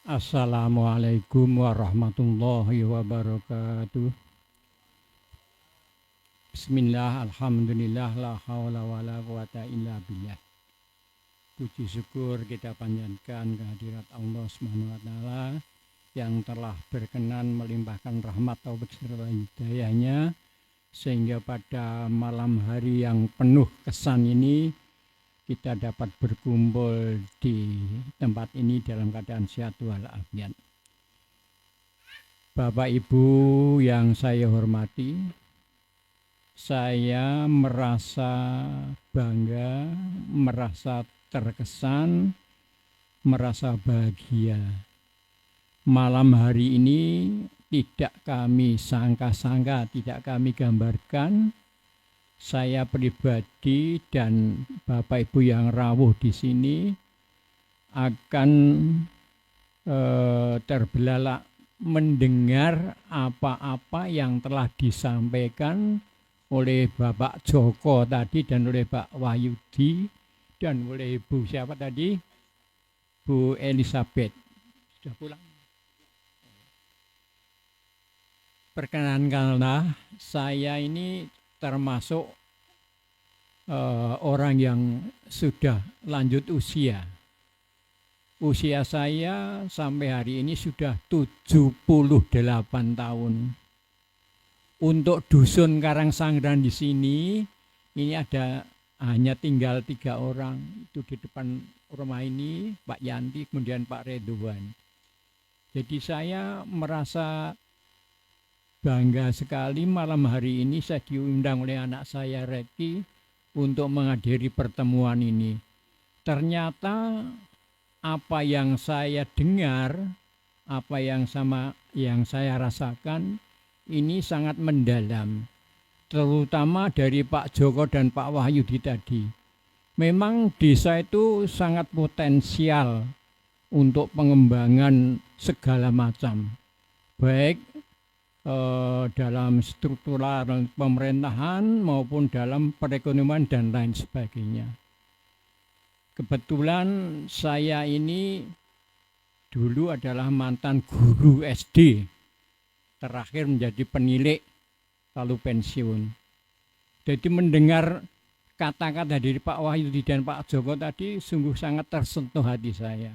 Assalamualaikum warahmatullahi wabarakatuh. Bismillah, alhamdulillah, la haula wa la quwata illa billah. Puji syukur kita panjatkan kehadirat Allah Subhanahu wa taala yang telah berkenan melimpahkan rahmat taufik serta hidayahnya sehingga pada malam hari yang penuh kesan ini kita dapat berkumpul di tempat ini dalam keadaan sehat walafiat. Bapak Ibu yang saya hormati, saya merasa bangga, merasa terkesan, merasa bahagia. Malam hari ini tidak kami sangka-sangka, tidak kami gambarkan. Saya pribadi dan Bapak Ibu yang rawuh di sini akan terbelalak mendengar apa-apa yang telah disampaikan oleh Bapak Joko tadi dan oleh Pak Wahyudi dan oleh Bu siapa tadi? Bu Elizabeth. Sudah pulang? Perkenankanlah, saya ini termasuk orang yang sudah lanjut usia. Usia saya sampai hari ini sudah 78 tahun. Untuk dusun Karangsangdan di sini, ini ada hanya tinggal 3 orang. Itu di depan rumah ini, Pak Yanti, kemudian Pak Redwan. Jadi saya merasa bangga sekali malam hari ini saya diundang oleh anak saya Reki untuk menghadiri pertemuan ini. Ternyata apa yang saya dengar, apa yang saya rasakan ini sangat mendalam. Terutama dari Pak Joko dan Pak Wahyudi tadi. Memang desa itu sangat potensial untuk pengembangan segala macam. Baik dalam struktural pemerintahan maupun dalam perekonomian dan lain sebagainya. Kebetulan saya ini dulu adalah mantan guru SD, terakhir menjadi penilik lalu pensiun. Jadi mendengar kata-kata dari Pak Wahyudi dan Pak Joko tadi sungguh sangat tersentuh hati saya.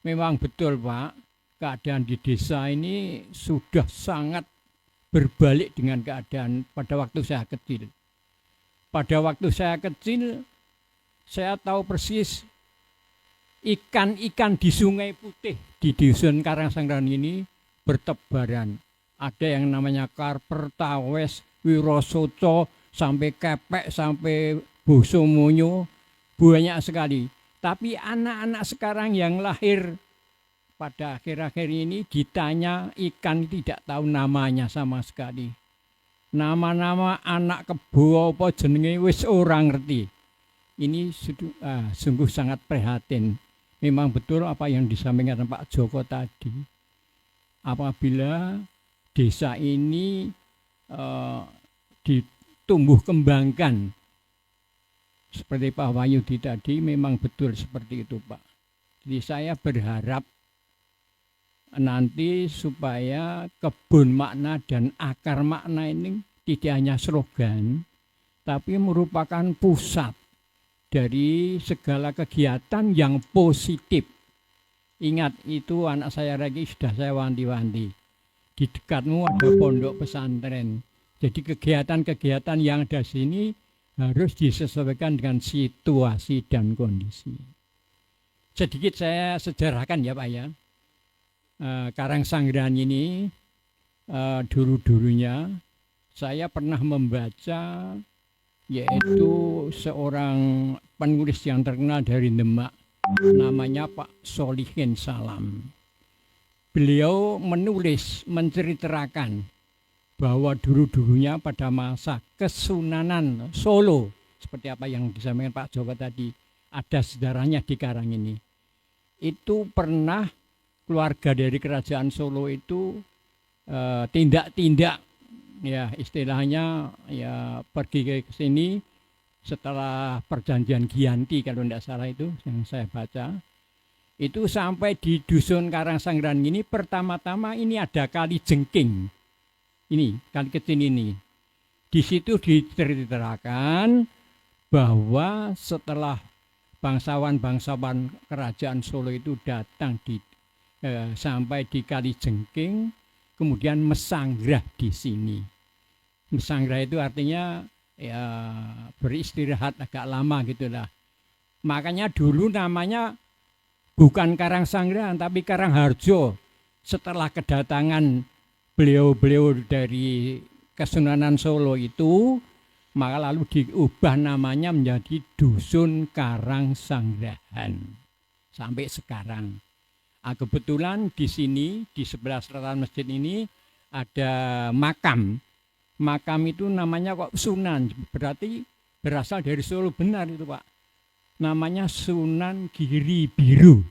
Memang betul Pak, keadaan di desa ini sudah sangat berbalik dengan keadaan pada waktu saya kecil. Pada waktu saya kecil, saya tahu persis ikan-ikan di Sungai Putih di dusun Karangsangdan ini bertebaran. Ada yang namanya karper, tawes, wirosoco, sampai kepek, sampai bosomonyo, banyak sekali. Tapi anak-anak sekarang yang lahir pada akhir-akhir ini ditanya ikan tidak tahu namanya sama sekali. Nama-nama anak kebo apa jenenge wis orang ngerti. Ini sungguh sangat prihatin. Memang betul apa yang disampaikan Pak Joko tadi. Apabila desa ini ditumbuh kembangkan seperti Pak Wahyudi tadi, memang betul seperti itu Pak. Jadi saya berharap nanti supaya kebun makna dan akar makna ini tidak hanya slogan, tapi merupakan pusat dari segala kegiatan yang positif. Ingat itu anak saya lagi sudah saya wanti-wanti. Di dekatmu ada pondok pesantren. Jadi kegiatan-kegiatan yang ada di sini harus disesuaikan dengan situasi dan kondisi. Sedikit saya sejarahkan ya Pak ya. Karangsangdan ini dulu-dulunya saya pernah membaca yaitu seorang penulis yang terkenal dari Demak, namanya Pak Solihin Salam. Beliau menulis, menceritakan bahwa dulu-dulunya pada masa Kesunanan Solo, seperti apa yang disampaikan Pak Joko tadi, ada sejarahnya di Karang ini. Itu pernah keluarga dari kerajaan Solo itu tindak-tindak, ya istilahnya ya pergi ke sini setelah perjanjian Giyanti kalau tidak salah itu yang saya baca. Itu sampai di dusun Karangsanggeran ini pertama-tama ini ada kali jengking. Ini kali kecil ini. Di situ diceritakan bahwa setelah bangsawan-bangsawan kerajaan Solo itu datang sampai di kali jengking, kemudian mesanggah di sini. Mesanggah itu artinya ya beristirahat agak lama gitulah. Makanya dulu namanya bukan Karangsanggeran tapi Karangharjo. Setelah kedatangan beliau-beliau dari Kesunanan Solo itu, maka lalu diubah namanya menjadi Dusun Karangsanggrahan sampai sekarang. Kebetulan di sini di sebelah selatan masjid ini ada makam. Makam itu namanya kok Sunan, berarti berasal dari Solo benar itu Pak. Namanya Sunan Giri Biru.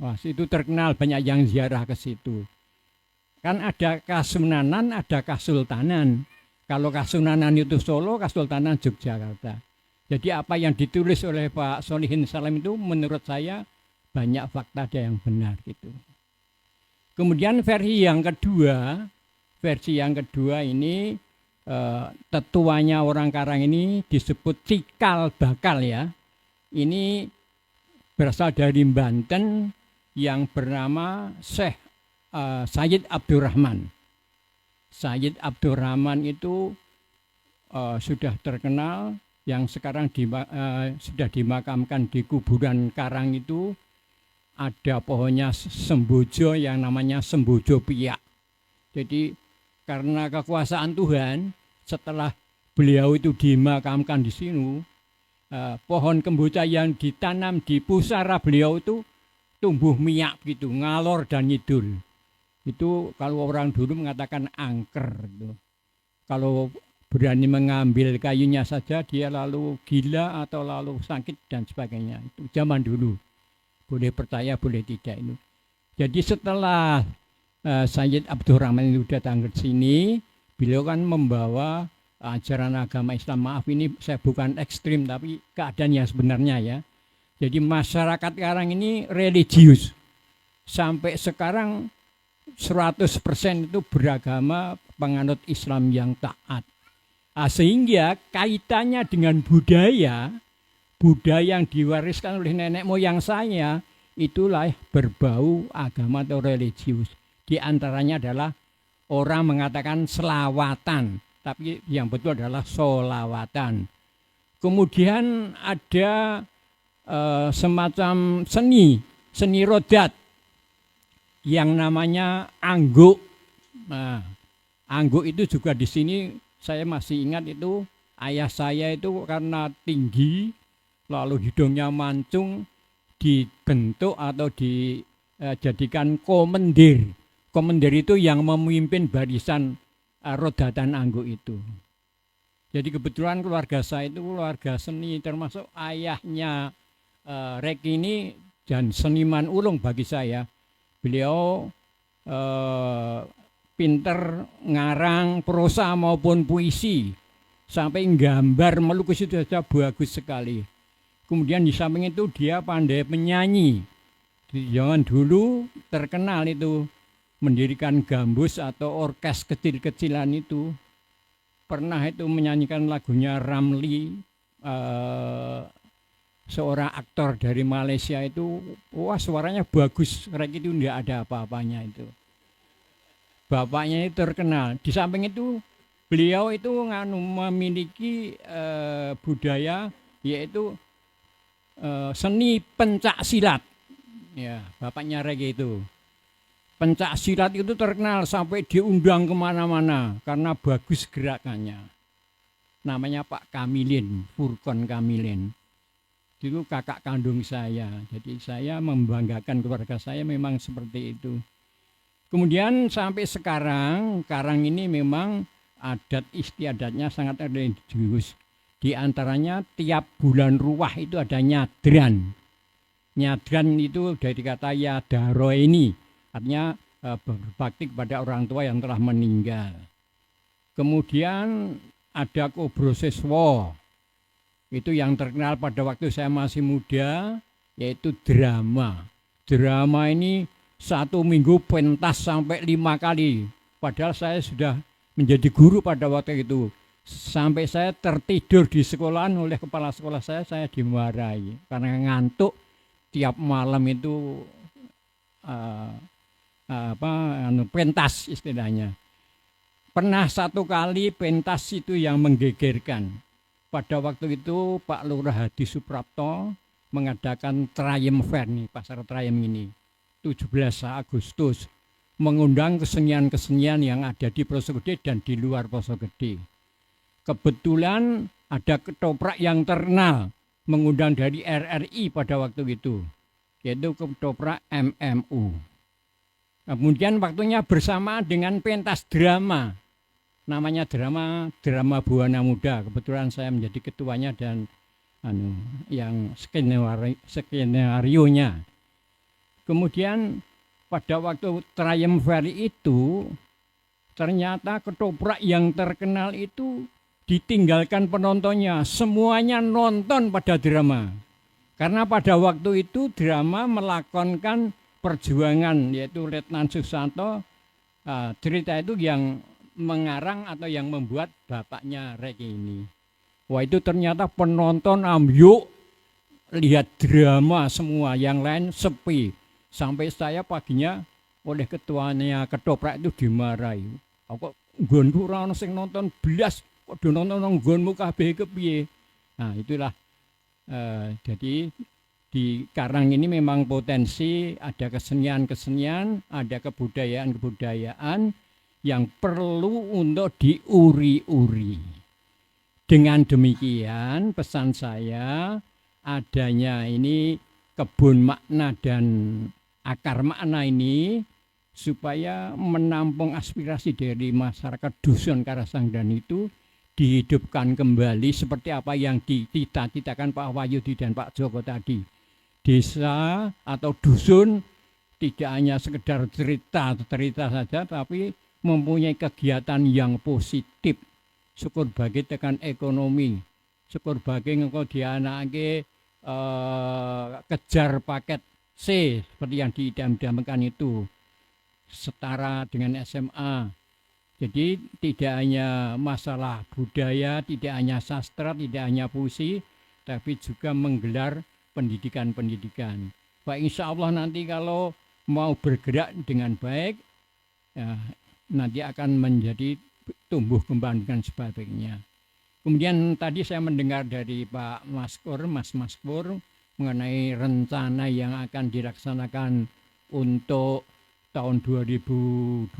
Wah, itu terkenal, banyak yang ziarah ke situ. Kan ada Kasunanan, ada Kasultanan. Kalau Kasunanan itu Solo, Kasultanan Yogyakarta. Jadi apa yang ditulis oleh Pak Solihin Salam itu menurut saya banyak fakta ada yang benar gitu. Kemudian versi yang kedua ini tetuanya orang Karang ini disebut Cikal Bakal ya. Ini berasal dari Banten yang bernama Syekh Sayyid Abdurrahman. Sayyid Abdurrahman itu sudah terkenal, yang sekarang sudah dimakamkan di kuburan Karang itu. Ada pohonnya sembojo yang namanya sembojo piyak. Jadi karena kekuasaan Tuhan, setelah beliau itu dimakamkan di sini, pohon kemboja yang ditanam di pusara beliau itu tumbuh miyak gitu, ngalor dan ngidul. Itu kalau orang dulu mengatakan angker. Gitu. Kalau berani mengambil kayunya saja, dia lalu gila atau lalu sakit dan sebagainya. Itu zaman dulu. Boleh percaya, boleh tidak itu. Jadi setelah Sayyid Abdurrahman itu datang ke sini, beliau kan membawa ajaran agama Islam. Maaf ini saya bukan ekstrim, tapi keadaan yang sebenarnya ya. Jadi masyarakat Karang ini religius. Sampai sekarang 100% itu beragama penganut Islam yang taat. Sehingga kaitannya dengan budaya yang diwariskan oleh nenek moyang saya, itulah berbau agama atau religius. Di antaranya adalah orang mengatakan selawatan, tapi yang betul adalah solawatan. Kemudian ada semacam seni rodat yang namanya angguk. Nah, angguk itu juga di sini saya masih ingat itu ayah saya itu karena tinggi, lalu hidungnya mancung, dibentuk atau dijadikan komandir. Komandir itu yang memimpin barisan rodatan angguk itu. Jadi kebetulan keluarga saya itu keluarga seni, termasuk ayahnya Rek ini dan seniman ulung bagi saya. Beliau pinter ngarang prosa maupun puisi, sampai gambar melukis itu saja bagus sekali. Kemudian di samping itu dia pandai menyanyi. Di zaman dulu terkenal itu mendirikan gambus atau orkes kecil-kecilan itu. Pernah itu menyanyikan lagunya Ramli, seorang aktor dari Malaysia itu, wah suaranya bagus, Rek itu enggak ada apa-apanya itu. Bapaknya itu terkenal. Di samping itu beliau itu memiliki budaya yaitu seni pencak silat. Ya, bapaknya Rek itu. Pencak silat itu terkenal sampai diundang kemana-mana karena bagus gerakannya. Namanya Pak Kamilin, Furkon Kamilin. Itu kakak kandung saya, jadi saya membanggakan keluarga saya memang seperti itu. Kemudian sampai sekarang, Karang ini memang adat istiadatnya sangat religius. Di antaranya tiap bulan ruah itu ada nyadran. Nyadran itu dari kata yadaro ini, artinya berbakti kepada orang tua yang telah meninggal. Kemudian ada Kobro Seswo. Itu yang terkenal pada waktu saya masih muda, yaitu drama. Drama ini 1 minggu pentas sampai 5 kali. Padahal saya sudah menjadi guru pada waktu itu. Sampai saya tertidur di sekolahan oleh kepala sekolah saya dimarahi karena ngantuk tiap malam itu pentas istilahnya. Pernah 1 kali pentas itu yang menggegerkan. Pada waktu itu Pak Lurah Hadi Suprapto mengadakan Triumph Fair nih, pasar Triumph ini 17 Agustus, mengundang kesenian-kesenian yang ada di Plosokede dan di luar Plosokede. Kebetulan ada ketoprak yang terkenal mengundang dari RRI pada waktu itu, yaitu ketoprak MMU. Kemudian waktunya bersamaan dengan pentas drama, namanya drama Buana Muda. Kebetulan saya menjadi ketuanya dan yang skenario-nya. Kemudian pada waktu Triumph Fair itu ternyata ketoprak yang terkenal itu ditinggalkan penontonnya, semuanya nonton pada drama. Karena pada waktu itu drama melakonkan perjuangan, yaitu Letnan Susanto. Cerita itu yang mengarang atau yang membuat bapaknya Reki ini. Wah, itu ternyata penonton ambyuk lihat drama semua, yang lain sepi. Sampai saya paginya oleh ketuanya ketoprak itu dimarahi. Kok nggonku ora ono sing nonton blas, kok do nonton nang nggonmu kabeh kepiye. Nah, itulah jadi di Karang ini memang potensi ada kesenian-kesenian, ada kebudayaan-kebudayaan yang perlu untuk diuri-uri. Dengan demikian pesan saya, adanya ini kebun makna dan akar makna ini supaya menampung aspirasi dari masyarakat dusun Karasangdan itu dihidupkan kembali seperti apa yang dicita-citakan Pak Wahyudi dan Pak Joko tadi. Desa atau dusun tidak hanya sekedar cerita saja, tapi mempunyai kegiatan yang positif. Syukur bagi tekan ekonomi, syukur bagi engkau dianake kejar paket C seperti yang diidam-idamkan itu, setara dengan SMA. Jadi tidak hanya masalah budaya, tidak hanya sastra, tidak hanya puisi, tapi juga menggelar pendidikan-pendidikan. Pak, insya Allah nanti kalau mau bergerak dengan baik, ya, nanti akan menjadi tumbuh kembang dan sebagainya. Kemudian tadi saya mendengar dari Pak Maskur, Mas Maskur, mengenai rencana yang akan dilaksanakan untuk tahun 2025,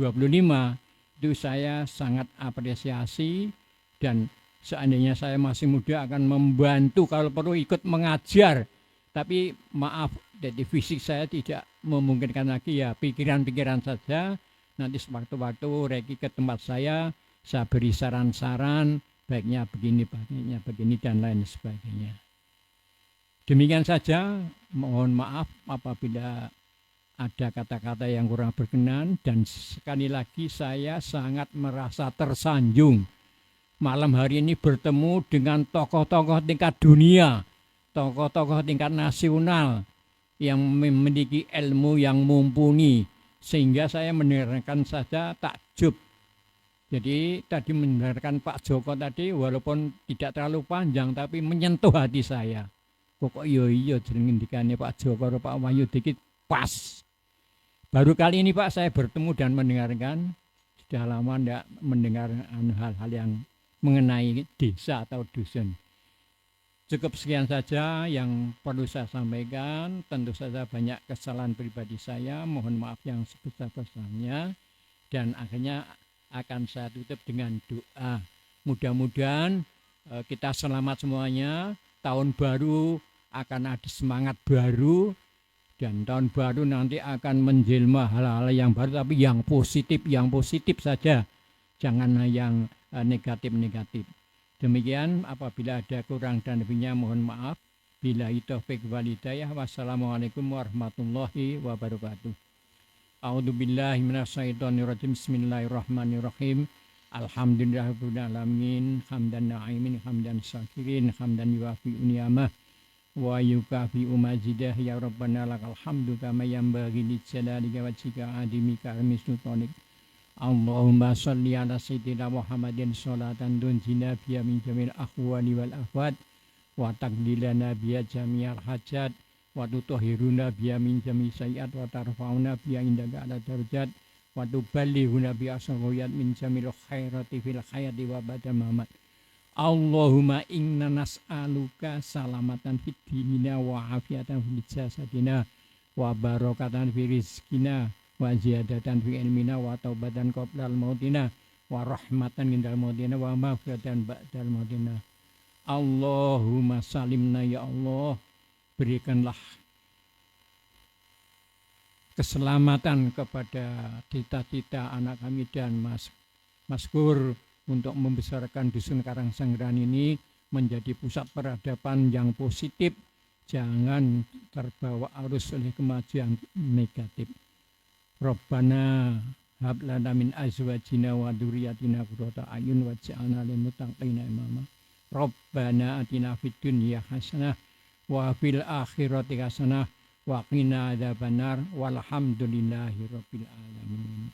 itu saya sangat apresiasi, dan seandainya saya masih muda akan membantu kalau perlu ikut mengajar. Tapi maaf, jadi fisik saya tidak memungkinkan lagi, ya pikiran-pikiran saja. Nanti sewaktu-waktu Reki ke tempat saya beri saran-saran, baiknya begini, baiknya begini, dan lain sebagainya. Demikian saja, mohon maaf apabila ada kata-kata yang kurang berkenan, dan sekali lagi saya sangat merasa tersanjung malam hari ini bertemu dengan tokoh-tokoh tingkat dunia, tokoh-tokoh tingkat nasional yang memiliki ilmu yang mumpuni, sehingga saya mendengarkan saja takjub. Jadi tadi mendengarkan Pak Joko tadi, walaupun tidak terlalu panjang tapi menyentuh hati saya. Kok iya jenengane Pak Joko atau Pak Wahyu dikit pas. Baru kali ini Pak saya bertemu dan mendengarkan, sudah lama tidak mendengar hal-hal yang mengenai desa atau dusun. Cukup sekian saja yang perlu saya sampaikan. Tentu saja banyak kesalahan pribadi saya, mohon maaf yang sebesar-besarnya, dan akhirnya akan saya tutup dengan doa. Mudah-mudahan kita selamat semuanya, tahun baru akan ada semangat baru, dan tahun baru nanti akan menjelma hal-hal yang baru, tapi yang positif saja, jangan yang negatif-negatif. Demikian, apabila ada kurang dan lebihnya mohon maaf. Billahi taufiq wal hidayah. Wassalamualaikum warahmatullahi wabarakatuh. A'udzubillahi minasyaitonirrajim. Bismillahirrahmanirrahim. Alhamdulillahirabbil alamin, hamdan na'imin, hamdan syakirin, hamdan yuafi ni'amah, wa yukafi umajidah ya rabbana lakal hamdu kama yanbaghi li jalalika wajhika adimika misnutonik. Allahumma sholli ala sayyidina Muhammadin sholatan tunjina biya min jamil akhwali wal afwad wa taqdilana biya jami'al hajat wa tutahhiruna biya min jami' sayiat wa tarfa'una biya indaka ala darajat wa tuballighuna biya asghayat min jamil khairati fil hayati wa ba'da mamat. Allahumma inna nas'aluka salamatan fid dinina wa afiatan fil jasadina wa barakatan fi rizkina wa ziyadatan fi ilmina wa taubatan qoblal mautina wa rahmatan indal mautina wa maghfiratan ba'dal mautina. Allahumma salimna ya Allah, berikanlah keselamatan kepada cita-cita anak kami dan Mas Kur untuk membesarkan Dusun Karangsenggeran ini menjadi pusat peradaban yang positif, jangan terbawa arus oleh kemajuan negatif. Rabbana hab lana min azwajina wa dzurriyyatina qurrata a'yun waj'alna lil muttaqina imama. Rabbana atina fid dunya hasanah wa fil akhirati hasanah wa qina adzabannar walhamdulillahi rabbil alamin.